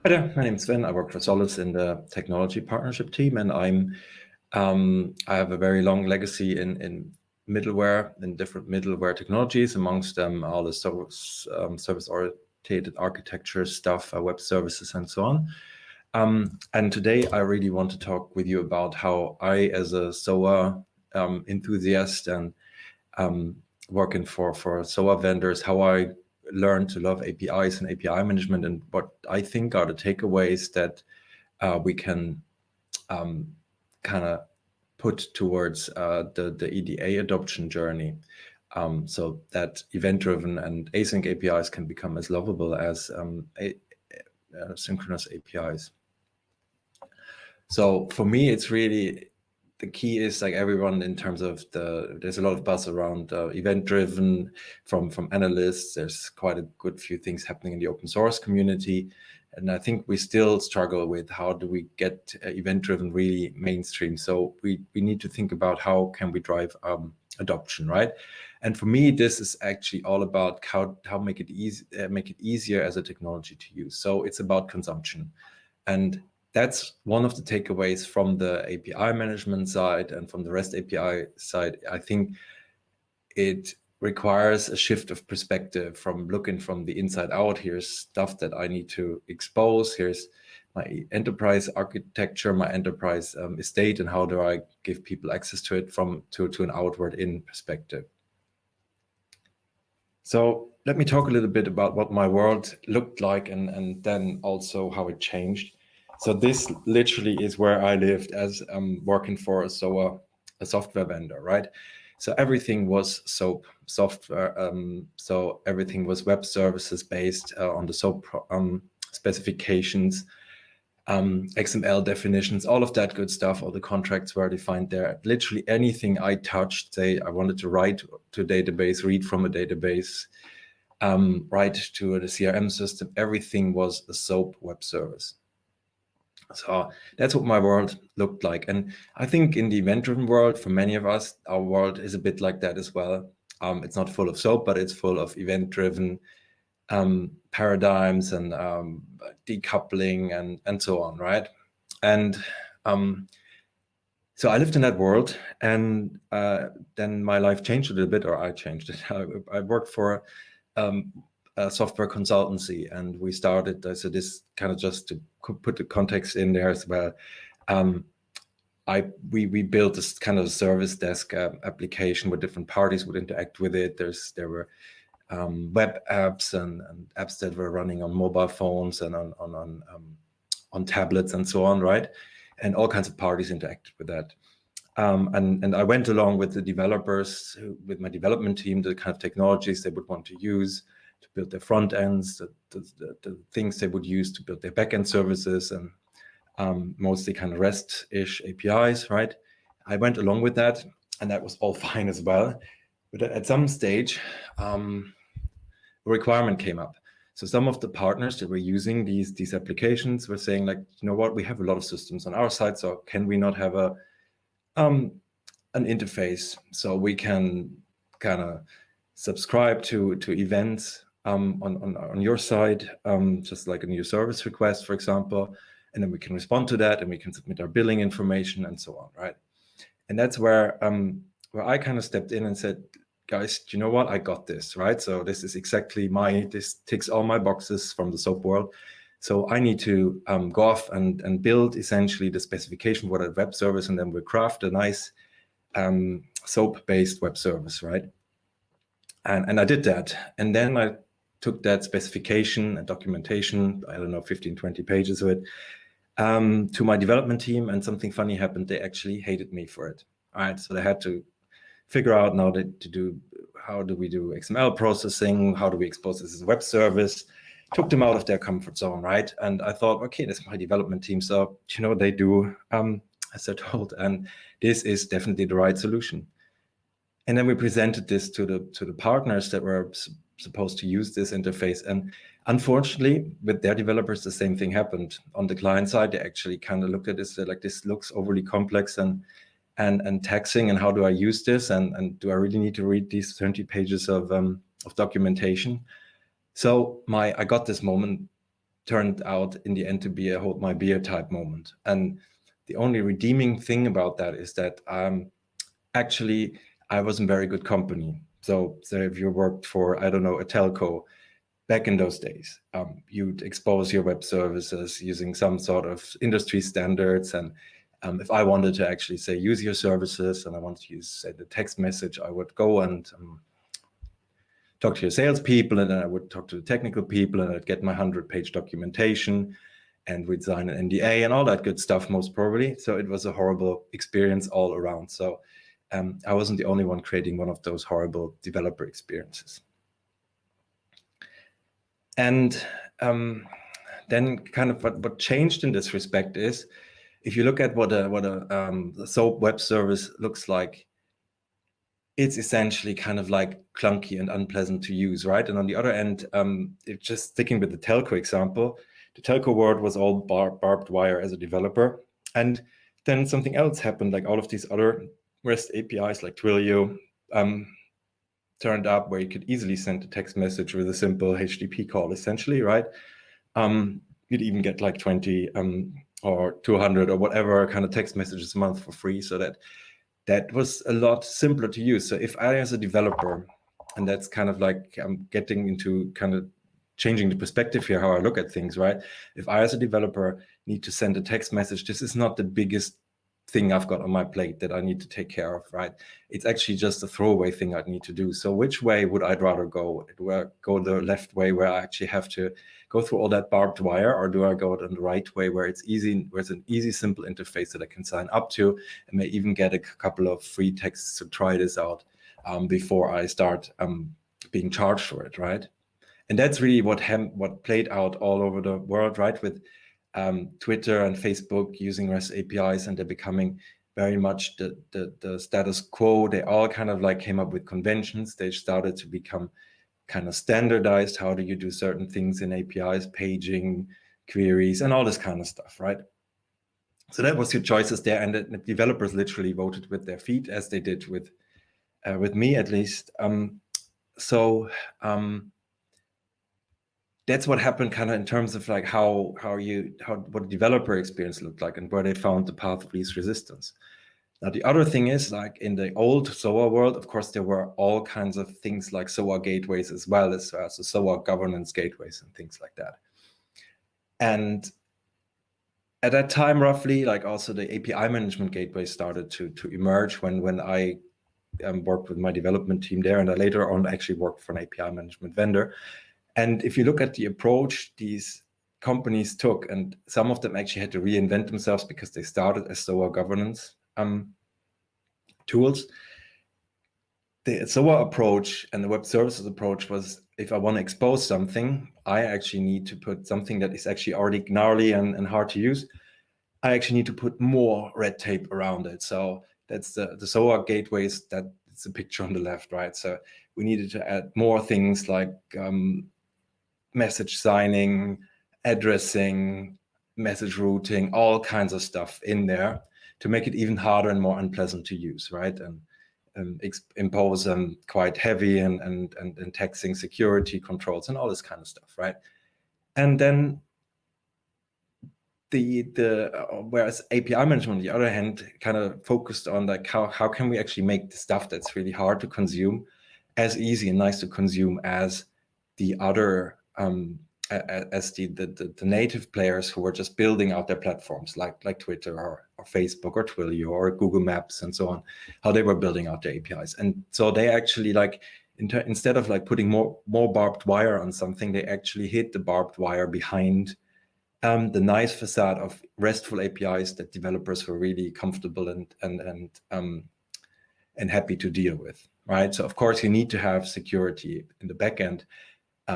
Hi there, my name is Sven. I work for Solace in the technology partnership team, and I have a very long legacy in middleware, in different middleware technologies, amongst them all the service-oriented architecture stuff, web services, and so on. And today I really want to talk with you about how I, as a SOA enthusiast and working for SOA vendors, how I learned to love APIs and API management, and what I think are the takeaways that we can kind of put towards the EDA adoption journey, so that event-driven and async APIs can become as lovable as synchronous APIs. So for me, it's really, the key is like everyone in terms of there's a lot of buzz around event-driven from analysts. There's quite a good few things happening in the open source community. And I think we still struggle with how do we get event-driven really mainstream. So we need to think about how can we drive adoption, right? And for me, this is actually all about how make it easier as a technology to use. So it's about consumption. And that's one of the takeaways from the API management side and from the REST API side. I think it requires a shift of perspective from looking from the inside out. Here's stuff that I need to expose. Here's my enterprise architecture, my enterprise estate, and how do I give people access to it to an outward in perspective. So let me talk a little bit about what my world looked like and then also how it changed. So this literally is where I lived as working for a software vendor, right? So everything was SOAP software. So everything was web services based on the SOAP specifications, XML definitions, all of that good stuff. All the contracts were defined there. Literally anything I touched, say I wanted to write to a database, read from a database, write to the CRM system, everything was a SOAP web service. So that's what my world looked like. And I think in the event-driven world, for many of us, our world is a bit like that as well. It's not full of SOAP, but it's full of event-driven paradigms and decoupling and so on, right? And so I lived in that world, and then my life changed a little bit, or I changed it. I worked for a software consultancy, and we started, so this kind of just to put the context in there as well. We built this kind of service desk application where different parties would interact with it. There were web apps and apps that were running on mobile phones and on tablets and so on, right? And all kinds of parties interacted with that. And I went along with the developers, with my development team, the kind of technologies they would want to use to build their front ends, the things they would use to build their backend services, and mostly kind of REST-ish APIs, right? I went along with that, and that was all fine as well. But at some stage, a requirement came up. So some of the partners that were using these applications were saying, like, you know what, we have a lot of systems on our side, so can we not have an interface so we can kind of subscribe to events on your side, just like a new service request, for example, and then we can respond to that, and we can submit our billing information and so on, right? And that's where I kind of stepped in and said, guys, do you know what? I got this, right? So this is exactly this ticks all my boxes from the SOAP world. So I need to go off and build essentially the specification for that web service, and then we'll craft a nice SOAP-based web service, right? And I did that. And then I took that specification and documentation, I don't know, 15, 20 pages of it, to my development team, and something funny happened. They actually hated me for it. All right, so they had to figure out now how do we do XML processing? How do we expose this as a web service? Took them out of their comfort zone, right? And I thought, okay, that's my development team. So, you know what they do, as they're told, and this is definitely the right solution. And then we presented this to the partners that were supposed to use this interface. And unfortunately, with their developers, the same thing happened. On the client side, they actually kind of looked at this, like, this looks overly complex and taxing, and how do I use this? And do I really need to read these 20 pages of documentation? So I got this moment turned out in the end to be a hold my beer type moment. And the only redeeming thing about that is that actually I was in very good company. So if you worked for, I don't know, a telco, back in those days, you'd expose your web services using some sort of industry standards. And if I wanted to actually say, use your services, and I wanted to use, say, the text message, I would go and talk to your salespeople, and then I would talk to the technical people, and I'd get my 100-page documentation, and we'd sign an NDA and all that good stuff, most probably. So it was a horrible experience all around. So I wasn't the only one creating one of those horrible developer experiences. And then kind of what changed in this respect is, if you look at what a SOAP web service looks like, it's essentially kind of like clunky and unpleasant to use, right? And on the other end, just sticking with the telco example, the telco world was all barbed wire as a developer. And then something else happened, like all of these other REST APIs like Twilio turned up, where you could easily send a text message with a simple HTTP call, essentially, right? You'd even get like 20 or 200 or whatever kind of text messages a month for free. So that was a lot simpler to use. So if I, as a developer, and that's kind of like I'm getting into kind of changing the perspective here, how I look at things, right? If I, as a developer, need to send a text message, this is not the biggest thing I've got on my plate that I need to take care of, right? It's actually just a throwaway thing I need to do. So which way would I rather go? Do I go the left way, where I actually have to go through all that barbed wire, or do I go the right way, where it's easy, where it's an easy, simple interface that I can sign up to, and may even get a couple of free texts to try this out before I start being charged for it, right? And that's really what played out all over the world, right? With Twitter and Facebook using REST APIs, and they're becoming very much the status quo. They all kind of like came up with conventions. They started to become kind of standardized. How do you do certain things in APIs, paging, queries, and all this kind of stuff, right? So that was your choices there, and the developers literally voted with their feet, as they did with me at least. That's what happened kind of in terms of like what developer experience looked like, and where they found the path of least resistance. Now, the other thing is, like in the old SOA world, of course, there were all kinds of things like SOA gateways as well as so SOA governance gateways and things like that. And at that time, roughly, like also the API management gateway started to emerge when I worked with my development team there, and I later on actually worked for an API management vendor. And if you look at the approach these companies took, and some of them actually had to reinvent themselves because they started as SOA governance tools. The SOA approach and the web services approach was, if I want to expose something, I actually need to put something that is actually already gnarly and hard to use. I actually need to put more red tape around it. So that's the SOA gateways. That's the picture on the left, right? So we needed to add more things like message signing, addressing, message routing, all kinds of stuff in there to make it even harder and more unpleasant to use, right? And impose quite heavy and taxing security controls and all this kind of stuff, right? And then whereas API management, on the other hand, kind of focused on like how can we actually make the stuff that's really hard to consume as easy and nice to consume as the other as the native players who were just building out their platforms like Twitter or Facebook or Twilio or Google Maps and so on, how they were building out their APIs. And so they actually, like, instead of like putting more barbed wire on something, they actually hid the barbed wire behind the nice facade of RESTful APIs that developers were really comfortable and happy to deal with, right? So of course you need to have security in the backend.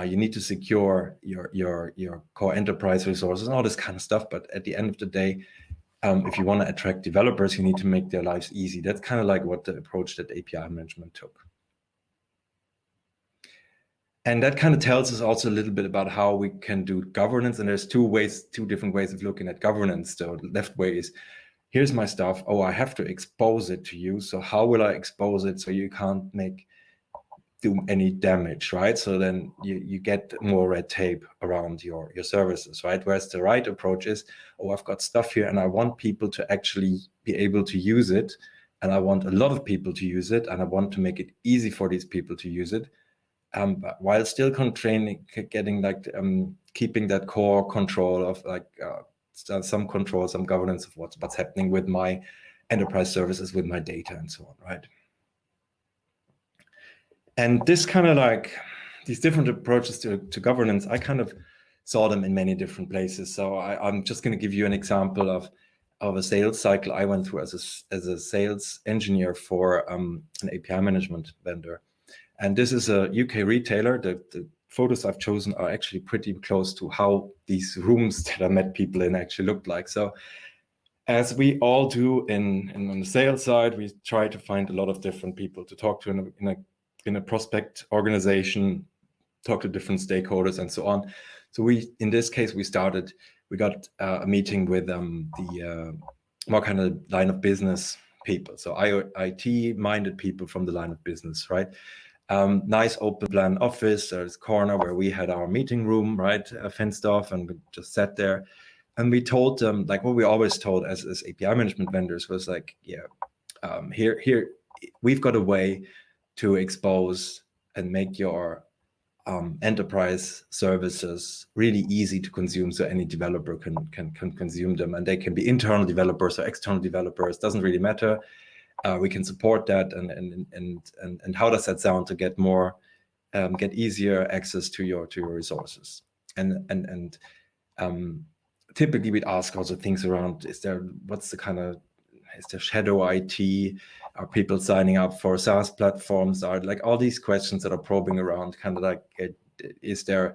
You need to secure your core enterprise resources and all this kind of stuff. But at the end of the day, if you want to attract developers, you need to make their lives easy. That's kind of like what the approach that API management took. And that kind of tells us also a little bit about how we can do governance. And there's two different ways of looking at governance. So the left way is, here's my stuff. Oh, I have to expose it to you. So how will I expose it so you can't make do any damage, right? So then you get more red tape around your services, right? Whereas the right approach is, oh, I've got stuff here and I want people to actually be able to use it, and I want a lot of people to use it, and I want to make it easy for these people to use it, but while still getting like keeping that core control of like some control, some governance of what's happening with my enterprise services, with my data and so on, right? And this kind of like these different approaches to governance, I kind of saw them in many different places. So I'm just going to give you an example of a sales cycle I went through as a sales engineer for an API management vendor. And this is a UK retailer. The photos I've chosen are actually pretty close to how these rooms that I met people in actually looked like. So as we all do on the sales side, we try to find a lot of different people to talk to in a prospect organization, talk to different stakeholders and so on. So in this case, we got a meeting with the more kind of line of business people. So IT-minded people from the line of business, right? Nice open plan office. There's a corner where we had our meeting room, right, fenced off, and we just sat there. And we told them, like what we always told as API management vendors was like, yeah, here we've got a way to expose and make your enterprise services really easy to consume, so any developer can consume them, and they can be internal developers or external developers, doesn't really matter. We can support that, and how does that sound to get more get easier access to your resources, and typically we'd ask also things around, is there shadow IT? Are people signing up for SaaS platforms? Are like all these questions that are probing around, kind of like, is there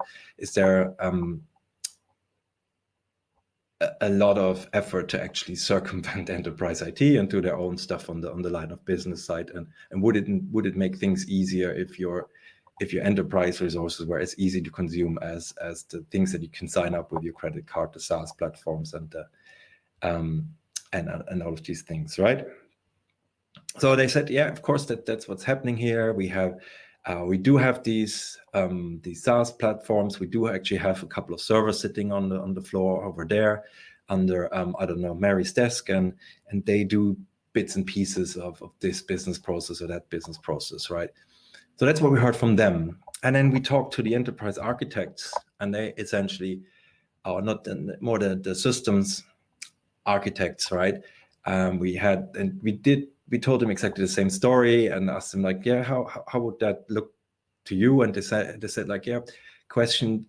a lot of effort to actually circumvent enterprise IT and do their own stuff on the line of business side? And would it make things easier if your enterprise resources were as easy to consume as the things that you can sign up with your credit card, the SaaS platforms, and all of these things, right? So they said, yeah, of course, that's what's happening here. We do have these SaaS platforms. We do actually have a couple of servers sitting on the floor over there under I don't know, Mary's desk, and they do bits and pieces of this business process or that business process, right? So that's what we heard from them. And then we talked to the enterprise architects, and they essentially are more the systems architects, right? We told them exactly the same story and asked them like, yeah, how would that look to you? And they said like, yeah, question,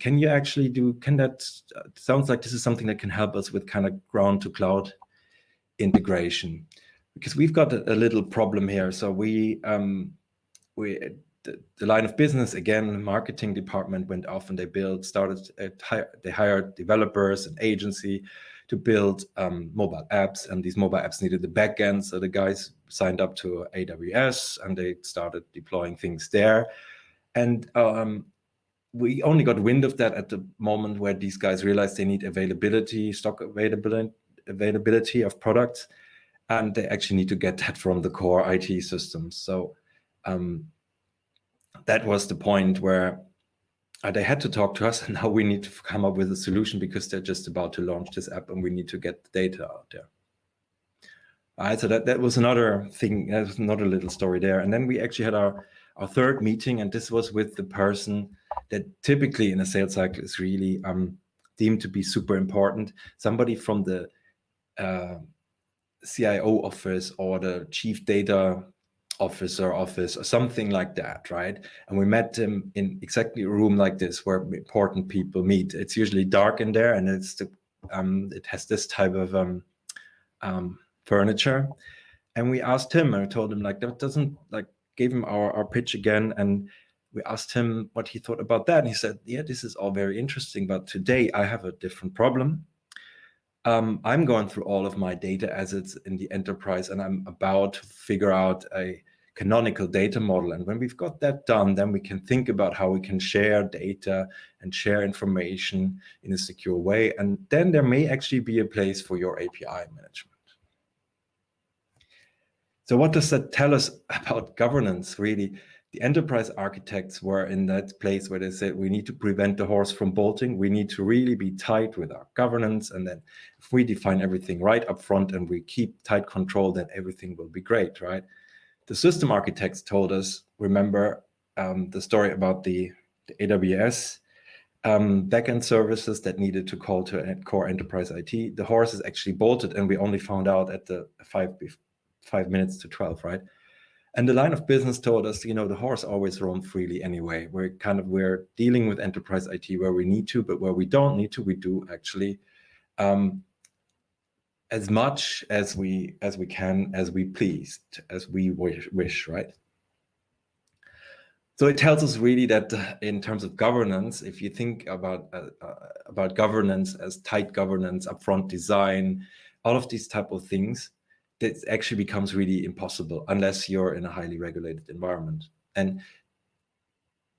sounds like this is something that can help us with kind of ground to cloud integration, because we've got a little problem here. So the line of business, again, marketing department went off and they hired developers and agency to build mobile apps, and these mobile apps needed the backend. So the guys signed up to AWS and they started deploying things there. And we only got wind of that at the moment where these guys realized they need stock availability of products, and they actually need to get that from the core IT systems. So that was the point where they had to talk to us, and now we need to come up with a solution because they're just about to launch this app and we need to get the data out there. All right, so that was another thing, that was another little story there. And then we actually had our third meeting, and this was with the person that typically in a sales cycle is really deemed to be super important, somebody from the CIO office or the chief data officer office or something like that, right? And we met them in exactly a room like this where important people meet. It's usually dark in there, and it has this type of furniture. And we asked him, and I told him like, that doesn't, like, gave him our pitch again, and we asked him what he thought about that, and he said, yeah, this is all very interesting, but today I have a different problem. I'm going through all of my data assets in the enterprise, and I'm about to figure out a canonical data model. And when we've got that done, then we can think about how we can share data and share information in a secure way. And then there may actually be a place for your API management. So what does that tell us about governance, really? The enterprise architects were in that place where they said, we need to prevent the horse from bolting. We need to really be tight with our governance. And then if we define everything right up front and we keep tight control, then everything will be great, right? The system architects told us, remember the story about the AWS backend services that needed to call to core enterprise IT. The horse is actually bolted, and we only found out at the 5 minutes to 12, right? And the line of business told us, the horse always roams freely anyway. We're dealing with enterprise IT where we need to, but where we don't need to, we do actually as much as we can, as we pleased, as we wish, right? So it tells us really that in terms of governance, if you think about governance as tight governance, upfront design, all of these type of things, that actually becomes really impossible unless you're in a highly regulated environment. And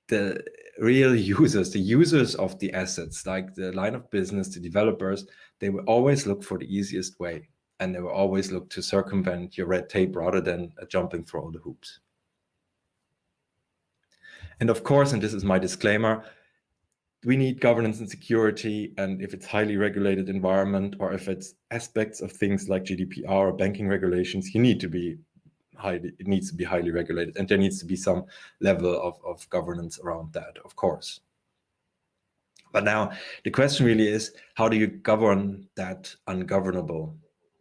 the real users, the users of the assets, like the line of business, the developers, they will always look for the easiest way. And they will always look to circumvent your red tape rather than jumping through all the hoops. And of course, and this is my disclaimer, we need governance and security, and if it's highly regulated environment or if it's aspects of things like GDPR or banking regulations, it needs to be highly regulated, and there needs to be some level of governance around that, of course. But now the question really is, how do you govern that ungovernable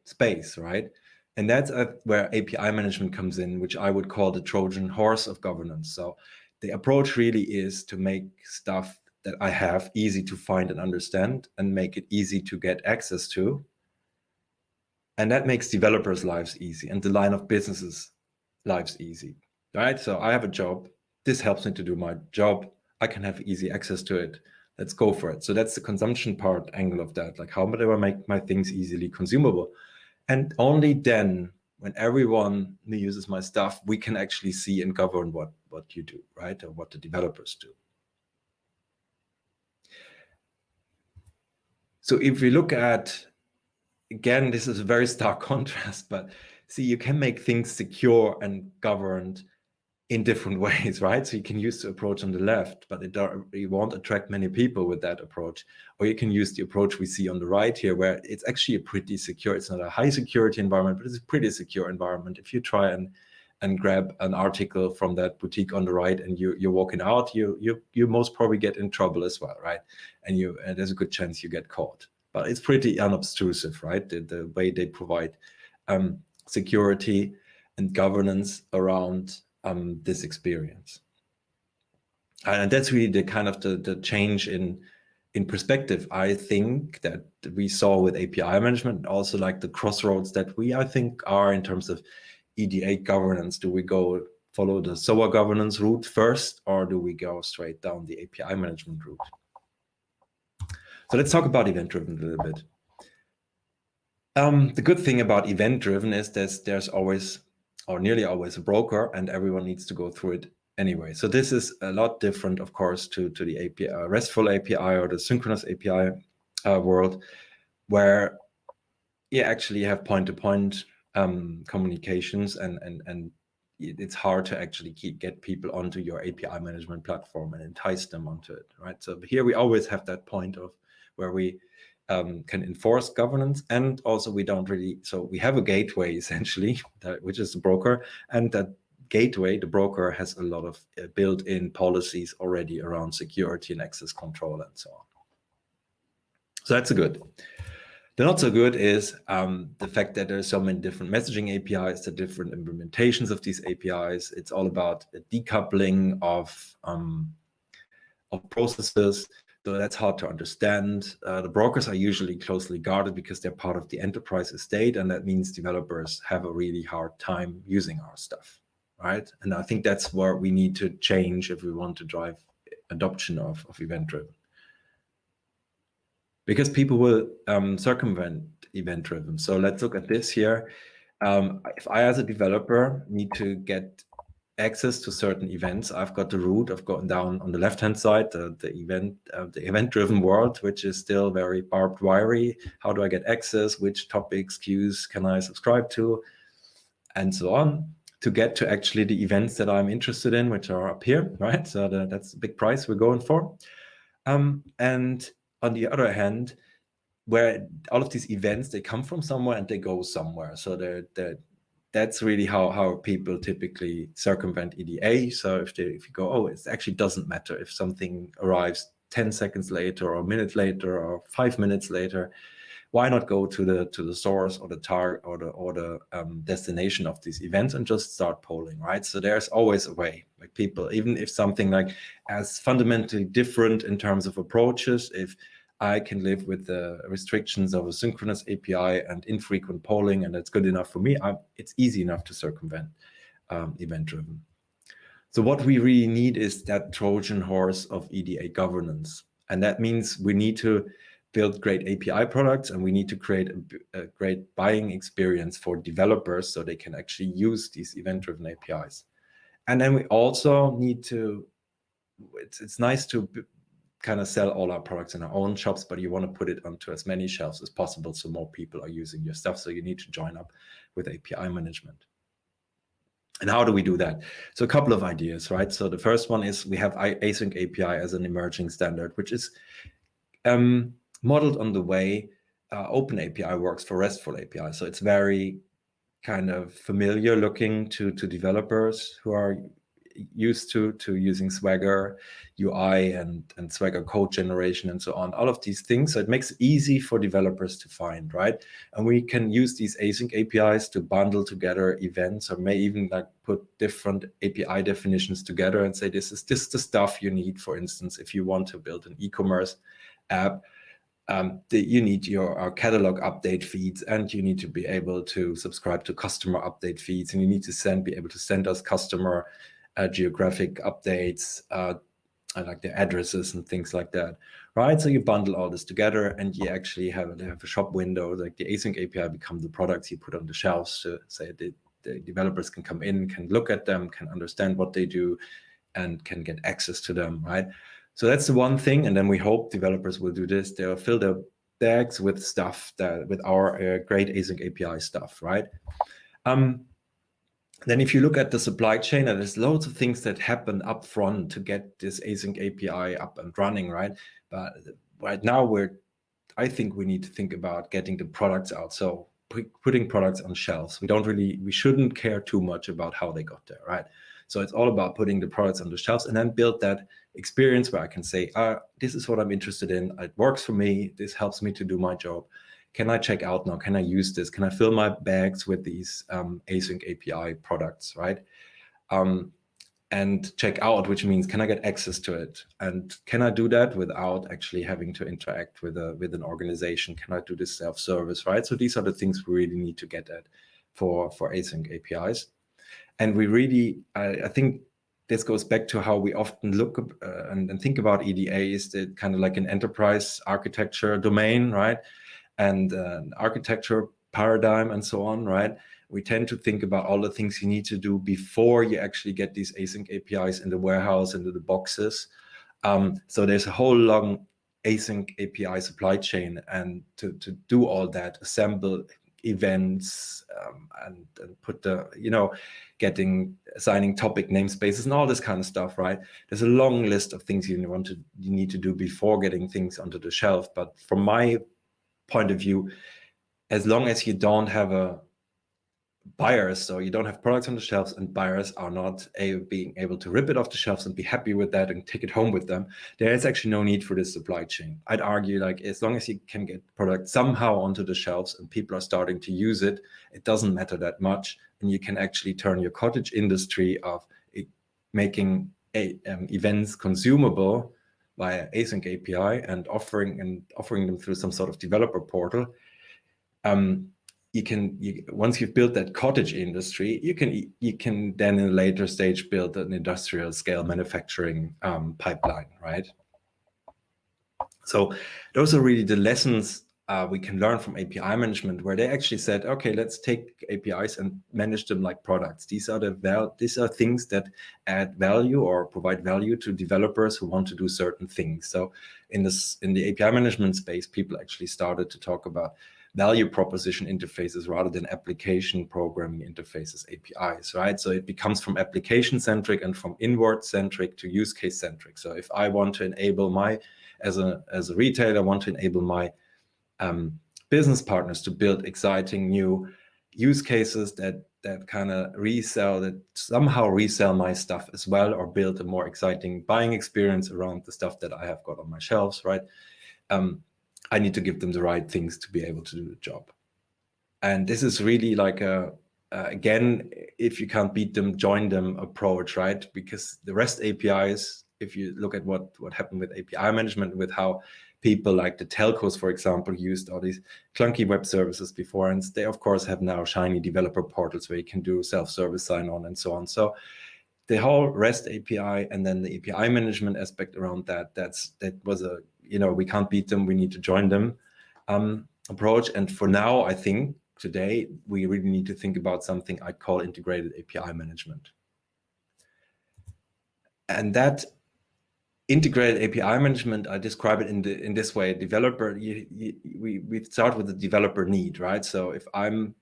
space, right? And that's where API management comes in, which I would call the Trojan horse of governance. So the approach really is to make stuff that I have easy to find and understand and make it easy to get access to. And that makes developers' lives easy and the line of businesses' lives easy, right? So I have a job. This helps me to do my job. I can have easy access to it. Let's go for it. So that's the consumption part angle of that. Like, how do I make my things easily consumable? And only then, when everyone who uses my stuff, we can actually see and govern what you do, right? Or what the developers do. So if we look at, again, this is a very stark contrast, but see, you can make things secure and governed in different ways, right? So you can use the approach on the left, but you won't attract many people with that approach. Or you can use the approach we see on the right here, where it's actually a pretty secure, it's not a high security environment, but it's a pretty secure environment. If you try and grab an article from that boutique on the right and you're walking out, you most probably get in trouble as well, right? And there's a good chance you get caught. But it's pretty unobtrusive, right? The way they provide security and governance around this experience. And that's really the kind of the change in perspective, I think, that we saw with API management, also like the crossroads that I think are in terms of ED8 governance. Do we follow the SOA governance route first, or do we go straight down the API management route? So let's talk about event-driven a little bit. The good thing about event-driven is there's always, or nearly always, a broker, and everyone needs to go through it anyway. So this is a lot different, of course, to the API, RESTful API or the synchronous API world, where you actually have point-to-point communications, and it's hard to actually get people onto your API management platform and entice them onto it, right? So here we always have that point of where we can enforce governance, and also we don't really, so we have a gateway essentially, which is the broker, and that gateway, the broker, has a lot of built-in policies already around security and access control and so on. So that's a good. The not so good is the fact that there's so many different messaging APIs, the different implementations of these APIs. It's all about the decoupling of processes. So that's hard to understand. The brokers are usually closely guarded because they're part of the enterprise estate, and that means developers have a really hard time using our stuff, right? And I think that's where we need to change if we want to drive adoption of event-driven. Because people will circumvent event-driven. So let's look at this here. If I, as a developer, need to get access to certain events, I've got the route. I've gotten down on the left-hand side, the event-driven world, which is still very barbed wiry. How do I get access? Which topics, queues can I subscribe to? And so on. to get to actually the events that I'm interested in, which are up here, right? So that's the big price we're going for. And on the other hand, where all of these events, they come from somewhere and they go somewhere. So that's really how people typically circumvent EDA. So if you go, oh, it actually doesn't matter if something arrives 10 seconds later or a minute later or 5 minutes later, why not go to the source or the target or the destination of these events and just start polling, right? So there's always a way. Like people, even if something like as fundamentally different in terms of approaches, if I can live with the restrictions of a synchronous API and infrequent polling, and that's good enough for me, it's easy enough to circumvent event-driven. So what we really need is that Trojan horse of EDA governance. And that means we need to build great API products, and we need to create a great buying experience for developers so they can actually use these event-driven APIs. And then we also need to, it's nice to kind of sell all our products in our own shops, but you want to put it onto as many shelves as possible so more people are using your stuff. So you need to join up with API management. And how do we do that? So a couple of ideas, right? So the first one is we have AsyncAPI as an emerging standard, which is modeled on the way OpenAPI works for RESTful API. So it's very kind of familiar looking to developers who are used to using Swagger UI and Swagger code generation and so on, all of these things. So it makes it easy for developers to find, right? And we can use these async APIs to bundle together events, or may even like put different API definitions together and say, this is the stuff you need. For instance, if you want to build an e-commerce app, you need your catalog update feeds, and you need to be able to subscribe to customer update feeds, and you need to be able to send us customer geographic updates, like the addresses and things like that, right? So you bundle all this together, and you actually have a shop window, like the async API become the products you put on the shelves to say the developers can come in, can look at them, can understand what they do, and can get access to them, right? So that's the one thing. And then we hope developers will do this. They'll fill their bags with stuff with our great async API stuff, right? Then if you look at the supply chain, there's loads of things that happen up front to get this async API up and running, right? But right now I think we need to think about getting the products out. So putting products on shelves. We shouldn't care too much about how they got there, right? So it's all about putting the products on the shelves and then build that experience where I can say, this is what I'm interested in. It works for me. This helps me to do my job. Can I check out now? Can I use this? Can I fill my bags with these async API products, right? And check out, which means, can I get access to it? And can I do that without actually having to interact with an organization? Can I do this self-service, right? So these are the things we really need to get at for async APIs. And we really, I think this goes back to how we often look and think about EDA is that kind of like an enterprise architecture domain, right? And architecture paradigm and so on, right? We tend to think about all the things you need to do before you actually get these async APIs in the warehouse, into the boxes. So there's a whole long async API supply chain, and to do all that, assemble events and put assigning topic namespaces and all this kind of stuff, right? There's a long list of things you need to do before getting things onto the shelf. But from my point of view, as long as you don't have buyers, so you don't have products on the shelves and buyers are not being able to rip it off the shelves and be happy with that and take it home with them, there is actually no need for this supply chain. I'd argue, like, as long as you can get products somehow onto the shelves and people are starting to use it, it doesn't matter that much. And you can actually turn your cottage industry of making events consumable via async API and offering them through some sort of developer portal. Once you've built that cottage industry, you can then in a later stage build an industrial scale manufacturing pipeline, right? So those are really the lessons we can learn from API management, where they actually said, okay, let's take APIs and manage them like products. These are things that add value or provide value to developers who want to do certain things. So in the API management space, people actually started to talk about, value proposition interfaces rather than application programming interfaces, APIs, right? So it becomes from application-centric and from inward-centric to use case-centric. So if I want to enable as a retailer, I want to enable my business partners to build exciting new use cases that kind of somehow resell my stuff as well, or build a more exciting buying experience around the stuff that I have got on my shelves, right? I need to give them the right things to be able to do the job. And this is really like again, if you can't beat them, join them approach, right? Because the REST APIs, if you look at what happened with API management, with how people like the telcos, for example, used all these clunky web services before, and they of course have now shiny developer portals where you can do self-service sign-on and so on. So the whole REST API and then the API management aspect around that was a, we can't beat them, we need to join them approach. And for now, I think today we really need to think about something I call integrated API management. And that integrated API management, I describe it in this way: developer, we start with the developer need, right? So if I'm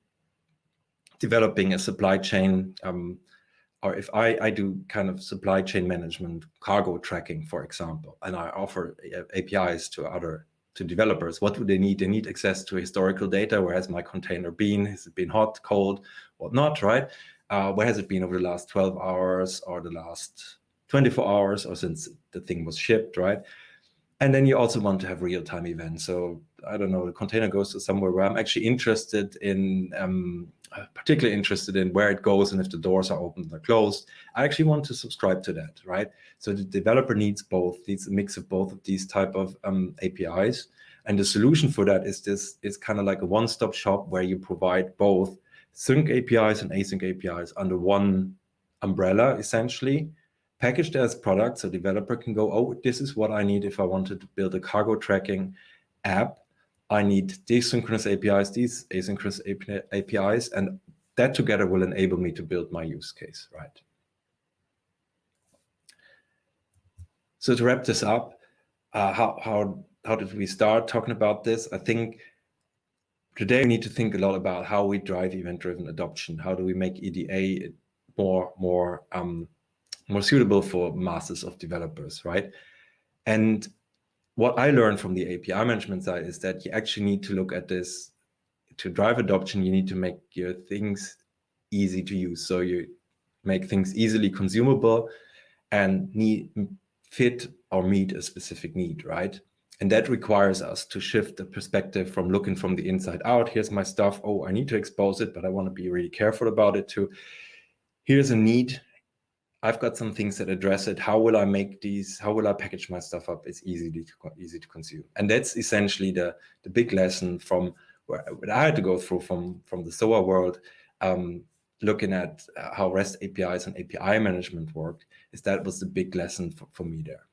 developing a supply chain, or if I do kind of supply chain management, cargo tracking, for example, and I offer APIs to developers, what do they need? They need access to historical data. Where has my container been? Has it been hot, cold, whatnot, right? Where has it been over the last 12 hours or the last 24 hours or since the thing was shipped, right? And then you also want to have real-time events. So I don't know, the container goes to somewhere where I'm actually interested in, particularly interested in where it goes and if the doors are open or closed. I actually want to subscribe to that, right? So the developer needs a mix of both of these type of APIs. And the solution for that is kind of like a one-stop shop where you provide both sync APIs and async APIs under one umbrella, essentially, packaged as products. So developer can go, oh, this is what I need if I wanted to build a cargo tracking app. I need these synchronous APIs, these asynchronous APIs, and that together will enable me to build my use case, right? So to wrap this up, how did we start talking about this? I think today we need to think a lot about how we drive event-driven adoption. How do we make EDA more suitable for masses of developers, right? And what I learned from the API management side is that you actually need to look at this. To drive adoption, you need to make your things easy to use. So you make things easily consumable and fit or meet a specific need, right? And that requires us to shift the perspective from looking from the inside out. Here's my stuff. Oh, I need to expose it, but I want to be really careful about it, to here's a need. I've got some things that address it. How will I make these? How will I package my stuff up? It's easy to consume. And that's essentially the big lesson from what I had to go through from the SOA world, looking at how REST APIs and API management worked. That was the big lesson for me there.